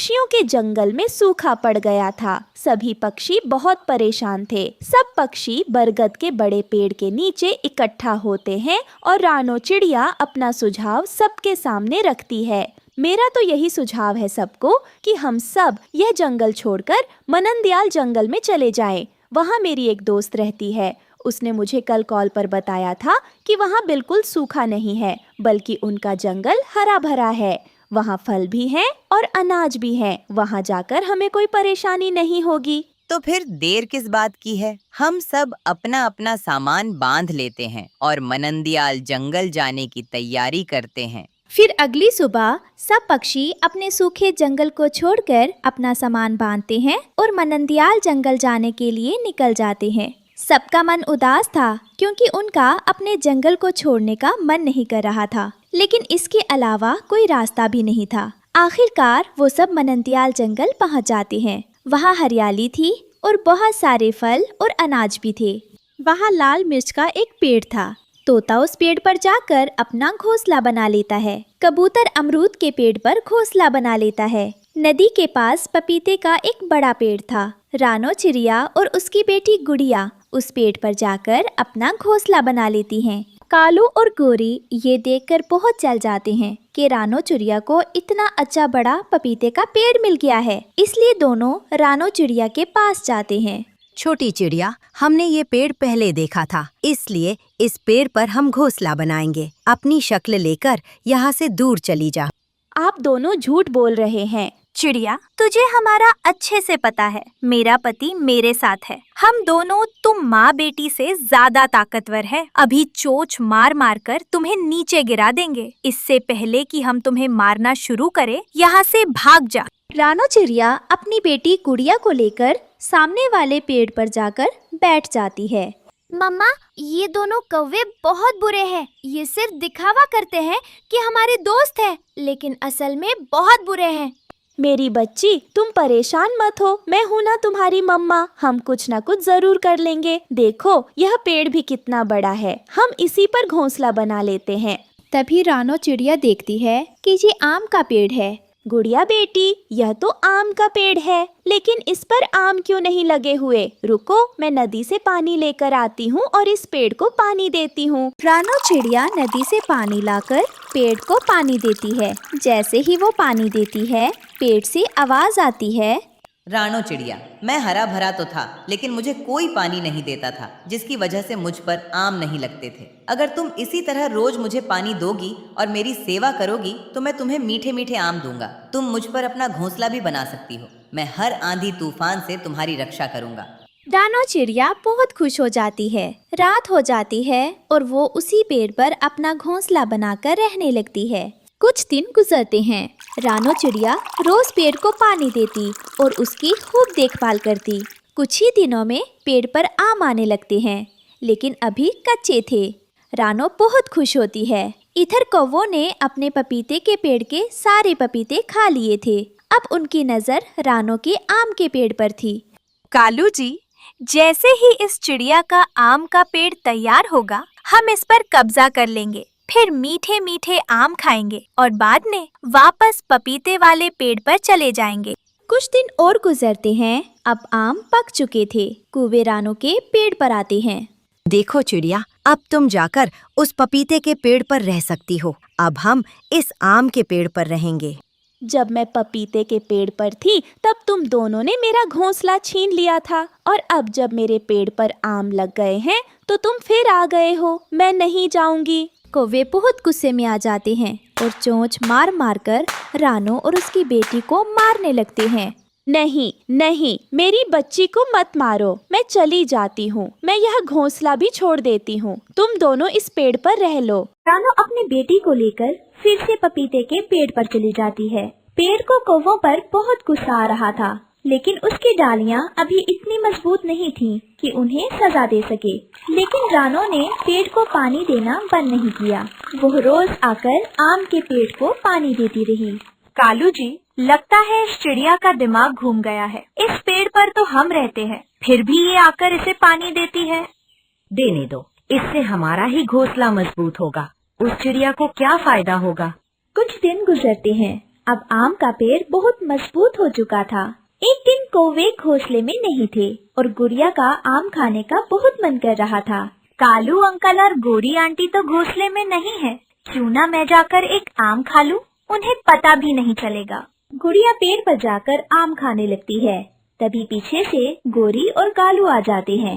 पक्षियों के जंगल में सूखा पड़ गया था। सभी पक्षी बहुत परेशान थे। सब पक्षी बरगद के बड़े पेड़ के नीचे इकट्ठा होते हैं और रानो चिड़िया अपना सुझाव सबके सामने रखती है। मेरा तो यही सुझाव है सबको कि हम सब यह जंगल छोड़कर मननदयाल जंगल में चले जाएं। वहाँ मेरी एक दोस्त रहती है। उसने मुझे कल कॉल पर बताया था कि वहाँ बिल्कुल सूखा नहीं है, बल्कि उनका जंगल हरा भरा है। वहाँ फल भी हैं और अनाज भी है। वहाँ जाकर हमें कोई परेशानी नहीं होगी। तो फिर देर किस बात की है? हम सब अपना अपना सामान बांध लेते हैं और मननदयाल जंगल जाने की तैयारी करते हैं। फिर अगली सुबह सब पक्षी अपने सूखे जंगल को छोड़कर अपना सामान बांधते हैं और मननदयाल जंगल जाने के लिए निकल जाते हैं। सबका मन उदास था क्योंकि उनका अपने जंगल को छोड़ने का मन नहीं कर रहा था, लेकिन इसके अलावा कोई रास्ता भी नहीं था। आखिरकार वो सब मननदयाल जंगल पहुंच जाते हैं। वहाँ हरियाली थी और बहुत सारे फल और अनाज भी थे। वहाँ लाल मिर्च का एक पेड़ था। तोता उस पेड़ पर जाकर अपना घोंसला बना लेता है। कबूतर अमरूद के पेड़ पर घोंसला बना लेता है। नदी के पास पपीते का एक बड़ा पेड़ था। रानो चिड़िया और उसकी बेटी गुड़िया उस पेड़ पर जाकर अपना घोंसला बना लेती हैं। कालू और गोरी ये देखकर बहुत जल जाते हैं कि रानो चिड़िया को इतना अच्छा बड़ा पपीते का पेड़ मिल गया है। इसलिए दोनों रानो चिड़िया के पास जाते हैं। छोटी चिड़िया, हमने ये पेड़ पहले देखा था, इसलिए इस पेड़ पर हम घोंसला बनाएंगे। अपनी शक्ल लेकर यहाँ से दूर चली जा। आप दोनों झूठ बोल रहे हैं। चिड़िया, तुझे हमारा अच्छे से पता है। मेरा पति मेरे साथ है। हम दोनों तुम माँ बेटी से ज्यादा ताकतवर है। अभी चोंच मार मार कर तुम्हें नीचे गिरा देंगे। इससे पहले कि हम तुम्हें मारना शुरू करें, यहाँ से भाग जा। रानो चिड़िया अपनी बेटी गुड़िया को लेकर सामने वाले पेड़ पर जाकर बैठ जाती है। मम्मा, ये दोनों कौवे बहुत बुरे हैं। ये सिर्फ दिखावा करते हैं कि हमारे दोस्त हैं, लेकिन असल में बहुत बुरे हैं। मेरी बच्ची, तुम परेशान मत हो। मैं हूँ ना तुम्हारी मम्मा। हम कुछ ना कुछ जरूर कर लेंगे। देखो, यह पेड़ भी कितना बड़ा है। हम इसी पर घोंसला बना लेते हैं। तभी रानो चिड़िया देखती है कि ये आम का पेड़ है। गुड़िया बेटी, यह तो आम का पेड़ है, लेकिन इस पर आम क्यों नहीं लगे हुए? रुको, मैं नदी से पानी लेकर आती हूँ और इस पेड़ को पानी देती हूँ। रानो चिड़िया नदी से पानी लाकर पेड़ को पानी देती है। जैसे ही वो पानी देती है, पेड़ से आवाज आती है, रानो चिड़िया, मैं हरा भरा तो था, लेकिन मुझे कोई पानी नहीं देता था, जिसकी वजह से मुझ पर आम नहीं लगते थे। अगर तुम इसी तरह रोज मुझे पानी दोगी और मेरी सेवा करोगी तो मैं तुम्हें मीठे मीठे आम दूंगा। तुम मुझ पर अपना घोंसला भी बना सकती हो। मैं हर आंधी तूफान से तुम्हारी रक्षा करूंगा। रानो चिड़िया बहुत खुश हो जाती है। रात हो जाती है और वो उसी पेड़ पर अपना घोंसला बनाकर रहने लगती है। कुछ दिन गुजरते हैं। रानो चिड़िया रोज पेड़ को पानी देती और उसकी खूब देखभाल करती। कुछ ही दिनों में पेड़ पर आम आने लगते हैं, लेकिन अभी कच्चे थे। रानो बहुत खुश होती है। इधर कौवों ने अपने पपीते के पेड़ के सारे पपीते खा लिए थे। अब उनकी नजर रानो के आम के पेड़ पर थी। कालू जी, जैसे ही इस चिड़िया का आम का पेड़ तैयार होगा, हम इस पर कब्जा कर लेंगे। फिर मीठे मीठे आम खाएंगे और बाद में वापस पपीते वाले पेड़ पर चले जाएंगे। कुछ दिन और गुजरते हैं। अब आम पक चुके थे। कौवे रानो के पेड़ पर आते हैं। देखो चिड़िया, अब तुम जाकर उस पपीते के पेड़ पर रह सकती हो। अब हम इस आम के पेड़ पर रहेंगे। जब मैं पपीते के पेड़ पर थी, तब तुम दोनों ने मेरा घोंसला छीन लिया था, और अब जब मेरे पेड़ पर आम लग गए हैं तो तुम फिर आ गए हो। मैं नहीं जाऊंगी। कौवे बहुत गुस्से में आ जाते हैं और चोंच मार मार कर रानो और उसकी बेटी को मारने लगते हैं। नहीं नहीं, मेरी बच्ची को मत मारो। मैं चली जाती हूँ। मैं यह घोंसला भी छोड़ देती हूँ। तुम दोनों इस पेड़ पर रह लो। रानो अपनी बेटी को लेकर फिर से पपीते के पेड़ पर चली जाती है। पेड़ को कौवों पर बहुत गुस्सा आ रहा था, लेकिन उसकी डालियाँ अभी इतनी मजबूत नहीं थीं कि उन्हें सजा दे सके। लेकिन रानो ने पेड़ को पानी देना बंद नहीं किया। वो रोज आकर आम के पेड़ को पानी देती रही। कालू जी, लगता है इस चिड़िया का दिमाग घूम गया है। इस पेड़ पर तो हम रहते हैं, फिर भी ये आकर इसे पानी देती है। देने दो, इससे हमारा ही घोंसला मजबूत होगा। उस चिड़िया को क्या फायदा होगा? कुछ दिन गुजरते हैं। अब आम का पेड़ बहुत मजबूत हो चुका था। एक दिन कौवे घोंसले में नहीं थे और गुड़िया का आम खाने का बहुत मन कर रहा था। कालू अंकल और गोरी आंटी तो घोंसले में नहीं है, क्यों ना मैं जाकर एक आम खा लूं, उन्हें पता भी नहीं चलेगा। गुड़िया पेड़ पर जाकर आम खाने लगती है। तभी पीछे से गोरी और कालू आ जाते हैं।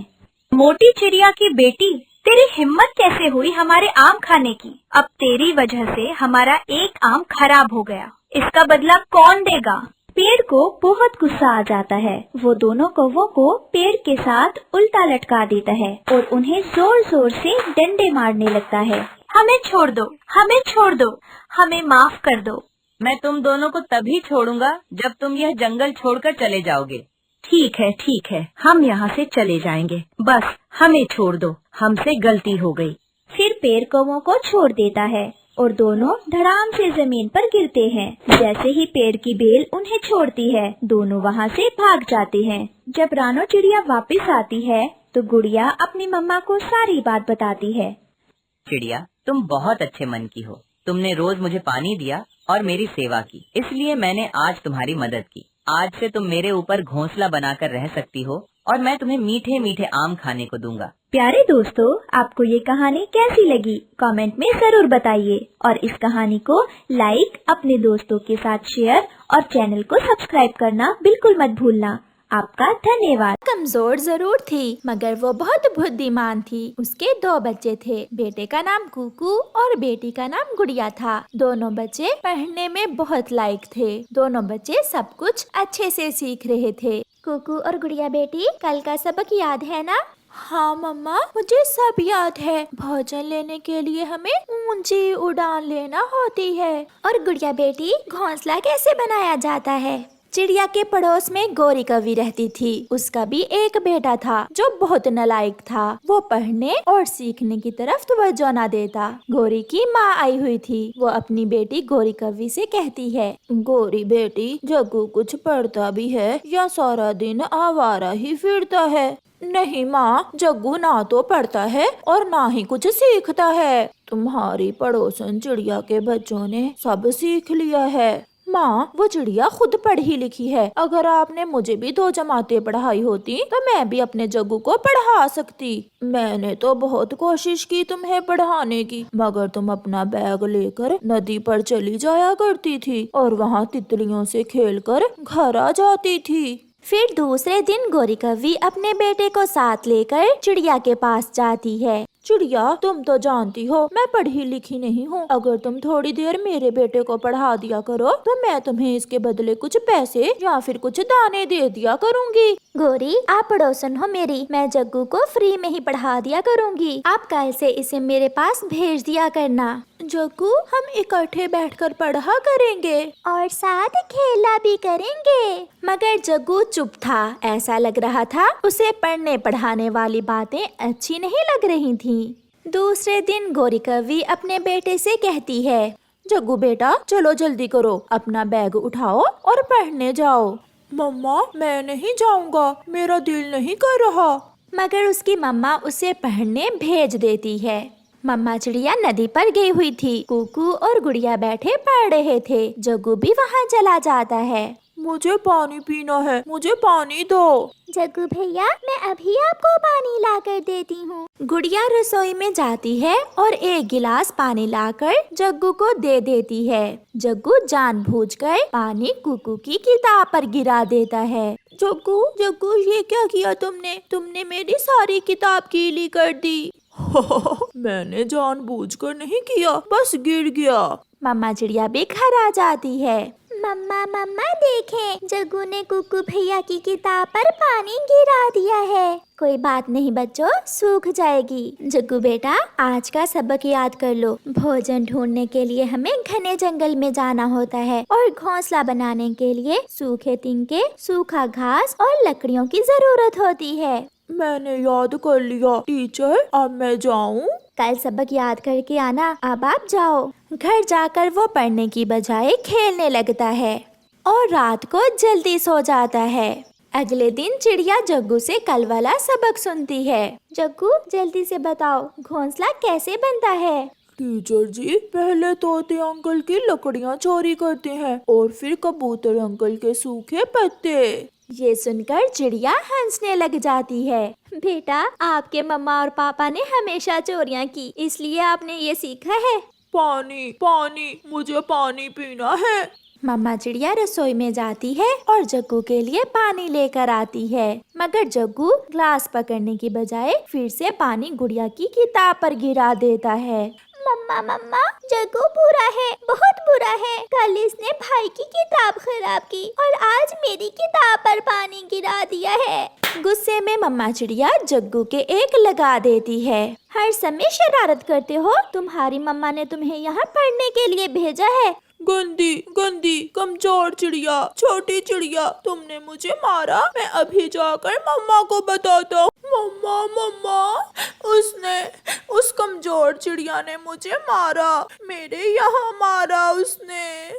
मोटी चिड़िया की बेटी, तेरी हिम्मत कैसे हुई हमारे आम खाने की? अब तेरी वजह से हमारा एक आम खराब हो गया, इसका बदला कौन देगा? पेड़ को बहुत गुस्सा आ जाता है। वो दोनों कौवों को पेड़ के साथ उल्टा लटका देता है और उन्हें जोर जोर से डंडे मारने लगता है। हमें छोड़ दो, हमें छोड़ दो, हमें माफ कर दो। मैं तुम दोनों को तभी छोड़ूंगा जब तुम यह जंगल छोड़कर चले जाओगे। ठीक है, हम यहाँ से चले जाएंगे। बस हमें छोड़ दो, हमसे गलती हो गई। फिर पेड़ कौवों को छोड़ देता है और दोनों धड़ाम से जमीन पर गिरते हैं। जैसे ही पेड़ की बेल उन्हें छोड़ती है, दोनों वहाँ से भाग जाते हैं। जब रानो चिड़िया वापस आती है तो गुड़िया अपनी मम्मा को सारी बात बताती है। चिड़िया, तुम बहुत अच्छे मन की हो। तुमने रोज मुझे पानी दिया और मेरी सेवा की, इसलिए मैंने आज तुम्हारी मदद की। आज से तुम मेरे ऊपर घोंसला बनाकर रह सकती हो और मैं तुम्हें मीठे मीठे आम खाने को दूंगा। प्यारे दोस्तों, आपको ये कहानी कैसी लगी कमेंट में जरूर बताइए और इस कहानी को लाइक, अपने दोस्तों के साथ शेयर और चैनल को सब्सक्राइब करना बिल्कुल मत भूलना। आपका धन्यवाद। कमजोर जरूर थी मगर वो बहुत बुद्धिमान थी। उसके 2 बच्चे थे, बेटे का नाम कुकू और बेटी का नाम गुड़िया था। दोनों बच्चे पढ़ने में बहुत लायक थे। दोनों बच्चे सब कुछ अच्छे से सीख रहे थे। कुकू और गुड़िया बेटी, कल का सबक याद है ना? हाँ मम्मा, मुझे सब याद है। भोजन लेने के लिए हमें ऊंची उड़ान लेना होती है। और गुड़िया बेटी, घोंसला कैसे बनाया जाता है? चिड़िया के पड़ोस में गोरी कौवी रहती थी। उसका भी एक बेटा था जो बहुत नालायक था। वो पढ़ने और सीखने की तरफ तवज्जो न देता। गोरी की माँ आई हुई थी। वो अपनी बेटी गोरी कौवी से कहती है, गोरी बेटी, जग्गू कुछ पढ़ता भी है या सारा दिन आवारा ही फिरता है? नहीं माँ, जग्गू ना तो पढ़ता है और ना ही कुछ सीखता है। तुम्हारी पड़ोसन चिड़िया के बच्चों ने सब सीख लिया है। माँ, वो चिड़िया खुद पढ़ी लिखी है। अगर आपने मुझे भी 2 जमातें पढ़ाई होती तो मैं भी अपने जग्गू को पढ़ा सकती। मैंने तो बहुत कोशिश की तुम्हें पढ़ाने की, मगर तुम अपना बैग लेकर नदी पर चली जाया करती थी और वहाँ तितलियों से खेलकर घर आ जाती थी। फिर दूसरे दिन गोरी कौवी अपने बेटे को साथ लेकर चिड़िया के पास जाती है। चिड़िया, तुम तो जानती हो मैं पढ़ी लिखी नहीं हूँ। अगर तुम थोड़ी देर मेरे बेटे को पढ़ा दिया करो तो मैं तुम्हें इसके बदले कुछ पैसे या फिर कुछ दाने दे दिया करूँगी। गोरी, आप पड़ोसन हो मेरी, मैं जग्गू को फ्री में ही पढ़ा दिया करूँगी। आप कल से इसे मेरे पास भेज दिया करना। जग्गू, हम इकट्ठे बैठकर पढ़ा करेंगे और साथ खेला भी करेंगे। मगर जग्गू चुप था। ऐसा लग रहा था उसे पढ़ने पढ़ाने वाली बातें अच्छी नहीं लग रही थीं। दूसरे दिन गोरी कौवी अपने बेटे से कहती है, जग्गू बेटा, चलो जल्दी करो, अपना बैग उठाओ और पढ़ने जाओ। मम्मा, मैं नहीं जाऊंगा, मेरा दिल नहीं कर रहा। मगर उसकी मम्मा उसे पढ़ने भेज देती है। मम्मा चिड़िया नदी पर गई हुई थी। कुकू और गुड़िया बैठे पढ़ रहे थे। जग्गू भी वहाँ चला जाता है। मुझे पानी पीना है, मुझे पानी दो। जग्गू भैया, मैं अभी आपको पानी लाकर देती हूँ। गुड़िया रसोई में जाती है और एक गिलास पानी लाकर जग्गू को दे देती है। जग्गू जानबूझकर पानी कुकू की किताब पर गिरा देता है। जग्गू, ये क्या किया तुमने? तुमने मेरी सारी किताब गीली कर दी। मैंने जानबूझकर नहीं किया, बस गिर गया। मम्मा चिड़िया भी घर आ जाती है। मम्मा देखें, जग्गू ने कुकू भैया की किताब पर पानी गिरा दिया है। कोई बात नहीं बच्चों, सूख जाएगी। जग्गू बेटा, आज का सबक याद कर लो। भोजन ढूंढने के लिए हमें घने जंगल में जाना होता है और घोंसला बनाने के लिए सूखे तिनके, सूखा घास और लकड़ियों की जरूरत होती है। मैंने याद कर लिया टीचर, अब मैं जाऊँ? कल सबक याद करके आना। अब आप जाओ। घर जाकर वो पढ़ने की बजाय खेलने लगता है और रात को जल्दी सो जाता है। अगले दिन चिड़िया जग्गू से कल वाला सबक सुनती है। जग्गू, जल्दी से बताओ, घोंसला कैसे बनता है? टीचर जी, पहले तोते अंकल की लकड़ियाँ चोरी करते हैं और फिर कबूतर अंकल के सूखे पत्ते। ये सुनकर चिड़िया हंसने लग जाती है। बेटा, आपके मम्मा और पापा ने हमेशा चोरियां की, इसलिए आपने ये सीखा है। पानी पानी, मुझे पानी पीना है। मम्मा चिड़िया रसोई में जाती है और जग्गू के लिए पानी लेकर आती है, मगर जग्गू ग्लास पकड़ने की बजाय फिर से पानी गुड़िया की किताब पर गिरा देता है। मम्मा मम्मा, जग्गू बुरा है, बहुत बुरा है। कल इसने भाई की किताब खराब की और आज मेरी किताब पर पानी गिरा दिया है। गुस्से में मम्मा चिड़िया जग्गू के एक लगा देती है। हर समय शरारत करते हो, तुम्हारी मम्मा ने तुम्हें यहाँ पढ़ने के लिए भेजा है। गंदी गंदी कमजोर चिड़िया, छोटी चिड़िया, तुमने मुझे मारा। मैं अभी जाकर मम्मा को बताता हूँ। मम्मा मम्मा, उस कमजोर चिड़िया ने मुझे मारा, मेरे यहाँ मारा उसने।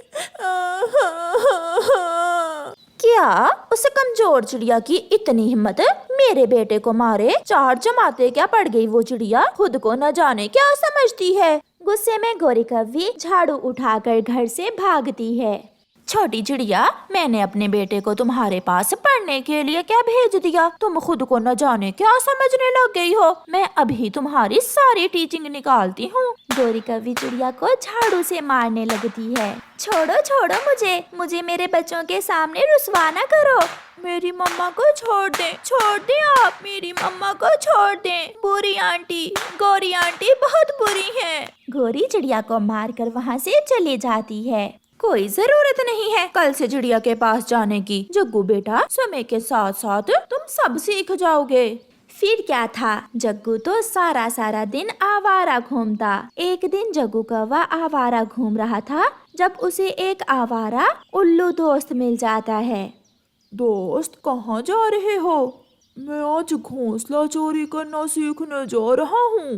क्या उस कमजोर चिड़िया की इतनी हिम्मत है मेरे बेटे को मारे? चार जमाते क्या पड़ गई वो चिड़िया, खुद को न जाने क्या समझती है। गुस्से में गौरी कव्वी झाड़ू उठाकर घर से भागती है। छोटी चिड़िया, मैंने अपने बेटे को तुम्हारे पास पढ़ने के लिए क्या भेज दिया? तुम खुद को न जाने क्या समझने लग गई हो। मैं अभी तुम्हारी सारी टीचिंग निकालती हूँ। गौरी कव्वी चिड़िया को झाड़ू से मारने लगती है। छोड़ो छोड़ो मुझे मेरे बच्चों के सामने रुसवा ना करो। मेरी मम्मा को छोड़ दे आप, मेरी मम्मा को छोड़ दें। बुरी आंटी, गौरी आंटी बहुत बुरी हैं। गौरी चिड़िया को मारकर वहाँ से चली जाती है। कोई जरूरत नहीं है कल से चिड़िया के पास जाने की। जग्गू बेटा, समय के साथ साथ तुम सब सीख जाओगे। फिर क्या था, जग्गू तो सारा दिन आवारा घूमता। एक दिन जग्गू कौवा आवारा घूम रहा था जब उसे एक आवारा उल्लू दोस्त मिल जाता है। दोस्त, कहाँ जा रहे हो? मैं आज घोंसला चोरी करना सीखने जा रहा हूँ।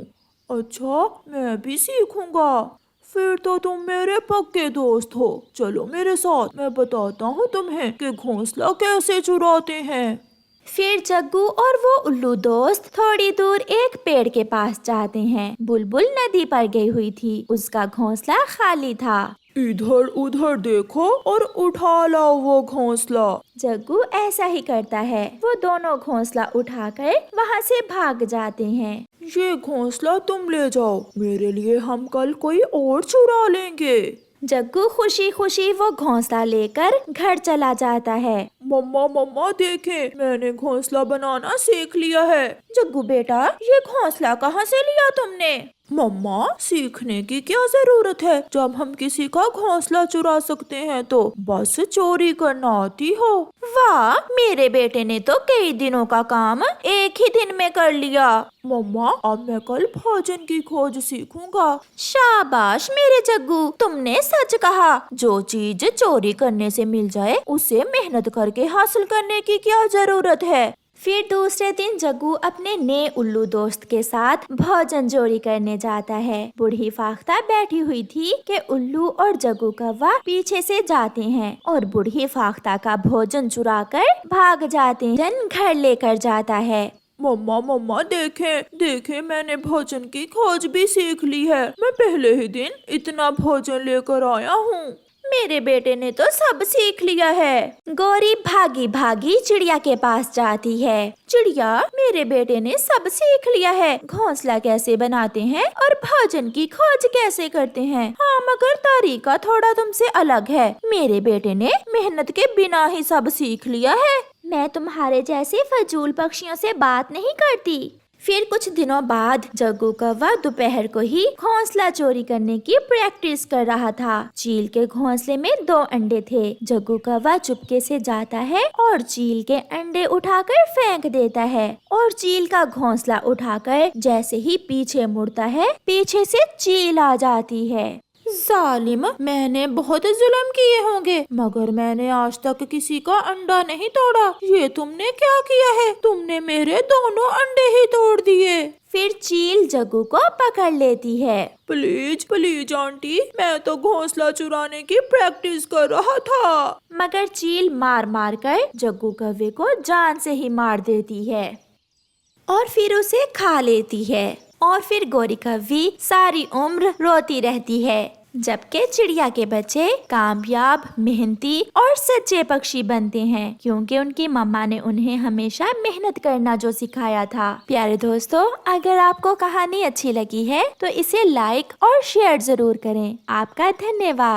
अच्छा, मैं भी सीखूंगा। फिर तो तुम मेरे पक्के दोस्त हो। चलो मेरे साथ, मैं बताता हूँ तुम्हें कि घोंसला कैसे चुराते हैं। फिर जग्गू और वो उल्लू दोस्त थोड़ी दूर एक पेड़ के पास जाते हैं। बुलबुल नदी पर गई हुई थी, उसका घोंसला खाली था। इधर उधर देखो और उठा लाओ वो घोंसला। जग्गू ऐसा ही करता है। वो दोनों घोंसला उठाकर वहाँ से भाग जाते हैं। ये घोंसला तुम ले जाओ, मेरे लिए हम कल कोई और चुरा लेंगे। जग्गू खुशी खुशी वो घोंसला लेकर घर चला जाता है। मम्मा मम्मा, देखें, मैंने घोंसला बनाना सीख लिया है। जग्गू बेटा, ये घोंसला कहाँ से लिया तुमने? मम्मा, सीखने की क्या जरूरत है, जब हम किसी का घोंसला चुरा सकते हैं तो बस चोरी करना आती हो। वाह, मेरे बेटे ने तो कई दिनों का काम एक ही दिन में कर लिया। मम्मा, अब मैं कल भोजन की खोज सीखूंगा। शाबाश मेरे जग्गू, तुमने सच कहा। जो चीज चोरी करने से मिल जाए उसे मेहनत करके हासिल करने की क्या जरूरत है। फिर दूसरे दिन जग्गू अपने नए उल्लू दोस्त के साथ भोजन चोरी करने जाता है। बूढ़ी फाख्ता बैठी हुई थी कि उल्लू और जग्गू कौवा पीछे से जाते हैं और बूढ़ी फाख्ता का भोजन चुराकर भाग जाते हैं। जन घर लेकर जाता है। मम्मा मम्मा, देखें, मैंने भोजन की खोज भी सीख ली है। मैं पहले ही दिन इतना भोजन लेकर आया हूँ। मेरे बेटे ने तो सब सीख लिया है। गौरी भागी भागी चिड़िया के पास जाती है। चिड़िया, मेरे बेटे ने सब सीख लिया है, घोंसला कैसे बनाते हैं और भोजन की खोज कैसे करते हैं। हाँ, मगर तरीका थोड़ा तुमसे अलग है। मेरे बेटे ने मेहनत के बिना ही सब सीख लिया है। मैं तुम्हारे जैसे फजूल पक्षियों से बात नहीं करती। फिर कुछ दिनों बाद जग्गू कौवा दोपहर को ही घोंसला चोरी करने की प्रैक्टिस कर रहा था। चील के घोंसले में 2 अंडे थे। जग्गू कौवा चुपके से जाता है और चील के अंडे उठाकर फेंक देता है और चील का घोंसला उठाकर जैसे ही पीछे मुड़ता है, पीछे से चील आ जाती है। जालिम, मैंने बहुत जुल्म किए होंगे, मगर मैंने आज तक किसी का अंडा नहीं तोड़ा। ये तुमने क्या किया है? तुमने मेरे दोनों अंडे ही तोड़ दिए। फिर चील जग्गू को पकड़ लेती है। प्लीज प्लीज आंटी, मैं तो घोंसला चुराने की प्रैक्टिस कर रहा था। मगर चील मार मार कर जग्गू कौवे को जान से ही मार देती है और फिर उसे खा लेती है। और फिर गोरी कौवी सारी उम्र रोती रहती है। जबकि चिड़िया के बच्चे कामयाब, मेहनती और सच्चे पक्षी बनते हैं, क्योंकि उनकी मम्मा ने उन्हें हमेशा मेहनत करना जो सिखाया था। प्यारे दोस्तों, अगर आपको कहानी अच्छी लगी है तो इसे लाइक और शेयर जरूर करें। आपका धन्यवाद।